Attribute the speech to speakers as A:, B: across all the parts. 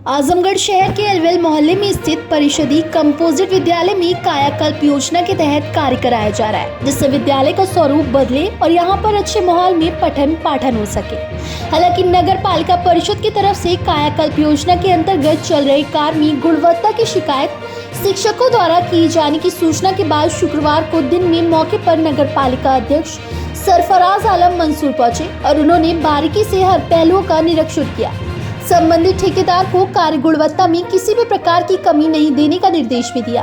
A: आजमगढ़ शहर के एलवेल मोहल्ले में स्थित परिषदी कंपोजिट विद्यालय में कायाकल्प योजना के तहत कार्य कराया जा रहा है, जिससे विद्यालय का स्वरूप बदले और यहां पर अच्छे माहौल में पठन पाठन हो सके। हालांकि नगर पालिका परिषद की तरफ से कायाकल्प योजना के अंतर्गत चल रहे कार्य में गुणवत्ता की शिकायत शिक्षकों द्वारा की जाने की सूचना के बाद शुक्रवार को दिन में मौके पर नगर पालिका अध्यक्ष सरफराज आलम मंसूर पहुंचे और उन्होंने बारीकी से हर पहलुओं का निरीक्षण किया। संबंधित ठेकेदार को कार्य गुणवत्ता में किसी भी प्रकार की कमी नहीं देने का निर्देश भी दिया।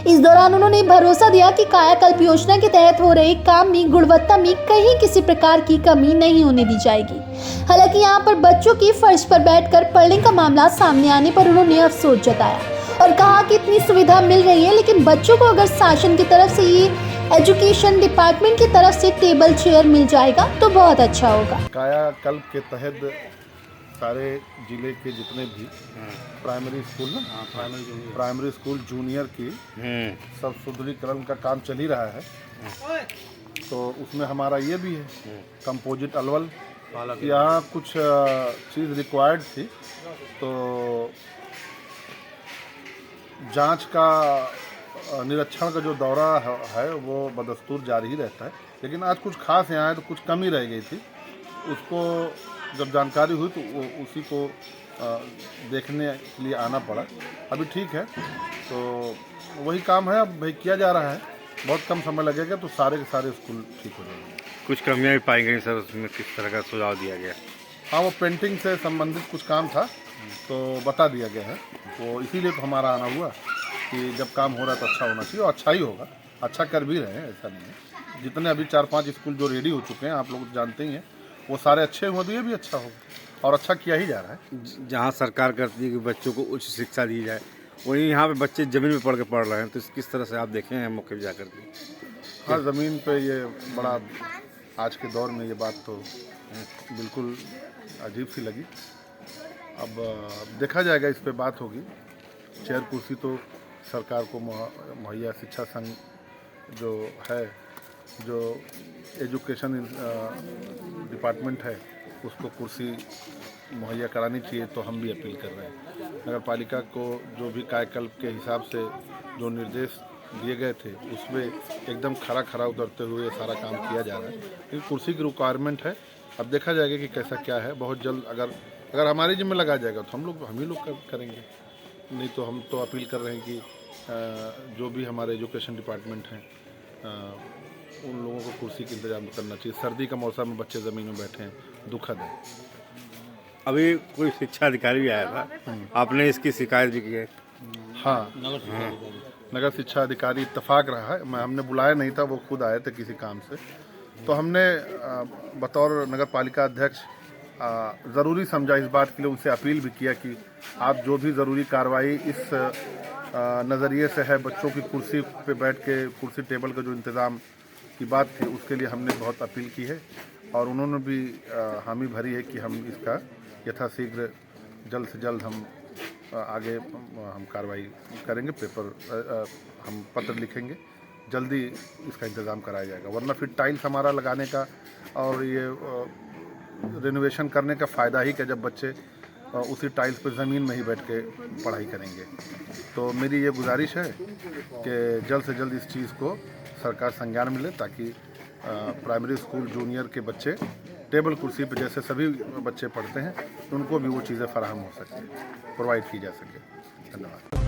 A: इस दौरान उन्होंने भरोसा दिया कि कायाकल्प योजना के तहत हो रहे काम में गुणवत्ता में कहीं किसी प्रकार की कमी नहीं होने दी जाएगी। हालांकि यहां पर बच्चों की फर्श पर बैठकर पढ़ने का मामला सामने आने पर उन्होंने अफसोस जताया और कहा कि इतनी सुविधा मिल रही है, लेकिन बच्चों को अगर शासन की तरफ से ये एजुकेशन डिपार्टमेंट की तरफ से टेबल चेयर मिल जाएगा तो बहुत अच्छा होगा।
B: कायाकल्प के तहत सारे जिले के जितने भी primary school primary school junior की सब सुदृढ़ीकरण का काम चल ही रहा है। तो उसमें हमारा ये भी है कंपोजिट अलवल। यहाँ कुछ चीज़ रिक्वायर्ड थी, तो जांच का निरीक्षण का जो दौरा है वो बदस्तूर जारी ही रहता है, लेकिन आज कुछ खास यहाँ है तो कुछ कमी रह गई थी। उसको जब जानकारी हुई तो उसी को देखने के लिए आना पड़ा। अभी ठीक है, तो वही काम है, अब भाई किया जा रहा है। बहुत कम समय लगेगा तो सारे के सारे स्कूल ठीक हो जाएंगे।
C: कुछ कमियां भी पाई गई सर, उसमें किस तरह का सुझाव दिया गया?
B: हाँ, वो पेंटिंग से संबंधित कुछ काम था तो बता दिया गया है। वो इसीलिए तो हमारा आना हुआ कि जब काम हो रहा है तो अच्छा होना चाहिए, और अच्छा ही होगा। अच्छा कर भी रहे हैं, ऐसा नहीं है। जितने अभी 4-5 स्कूल जो रेडी हो चुके हैं, आप लोग जानते ही हैं, वो सारे अच्छे हुए तो ये भी अच्छा होगा, और अच्छा किया ही जा रहा है।
C: जहां सरकार करती है कि बच्चों को उच्च शिक्षा दी जाए, वहीं यहाँ पे बच्चे ज़मीन पे पढ़ रहे हैं, तो किस तरह से आप देखें हैं मौके पर जाकर के?
B: हाँ, ज़मीन पे ये बड़ा आज के दौर में ये बात तो बिल्कुल अजीब सी लगी। अब देखा जाएगा, इस पे बात होगी। चेयर कुर्सी तो सरकार को मुहैया, शिक्षा संघ जो है, जो एजुकेशन डिपार्टमेंट है, उसको कुर्सी मुहैया करानी चाहिए। तो हम भी अपील कर रहे हैं नगर पालिका को, जो भी कायाकल्प के हिसाब से जो निर्देश दिए गए थे उसमें एकदम खरा उतरते हुए सारा काम किया जा रहा है। क्योंकि कुर्सी की रिक्वायरमेंट है। अब देखा जाएगा कि कैसा क्या है। बहुत जल्द अगर हमारी जिम्मे लगा जाएगा तो हम ही लोग करेंगे। नहीं तो हम तो अपील कर रहे हैं कि जो भी हमारे एजुकेशन डिपार्टमेंट हैं, उन लोगों को कुर्सी का इंतजाम करना चाहिए। सर्दी का मौसम में बच्चे ज़मीन में बैठे हैं, दुखद है।
C: अभी कोई शिक्षा अधिकारी भी आया था, आपने इसकी शिकायत भी की है?
B: हाँ, नगर शिक्षा अधिकारी इत्तेफाक रहा है। हमने बुलाया नहीं था, वो खुद आए थे किसी काम से। तो हमने बतौर नगर पालिका अध्यक्ष ज़रूरी समझा, इस बात के लिए उनसे अपील भी किया कि आप जो भी ज़रूरी कार्रवाई इस नज़रिए से है, बच्चों की कुर्सी पे बैठ के कुर्सी टेबल का जो इंतज़ाम की बात थी, उसके लिए हमने बहुत अपील की है। और उन्होंने भी हामी भरी है कि हम इसका यथाशीघ्र जल्द से जल्द हम आगे हम कार्रवाई करेंगे। हम पत्र लिखेंगे, जल्दी इसका इंतज़ाम कराया जाएगा। वरना फिर टाइल्स हमारा लगाने का और ये रेनोवेशन करने का फ़ायदा ही क्या, जब बच्चे उसी टाइल्स पर ज़मीन में ही बैठ के पढ़ाई करेंगे। तो मेरी ये गुजारिश है कि जल्द से जल्द इस चीज़ को सरकार संज्ञान में ले, ताकि प्राइमरी स्कूल जूनियर के बच्चे टेबल कुर्सी पर जैसे सभी बच्चे पढ़ते हैं, उनको भी वो चीज़ें फराहम हो सके, प्रोवाइड की जा सके। धन्यवाद।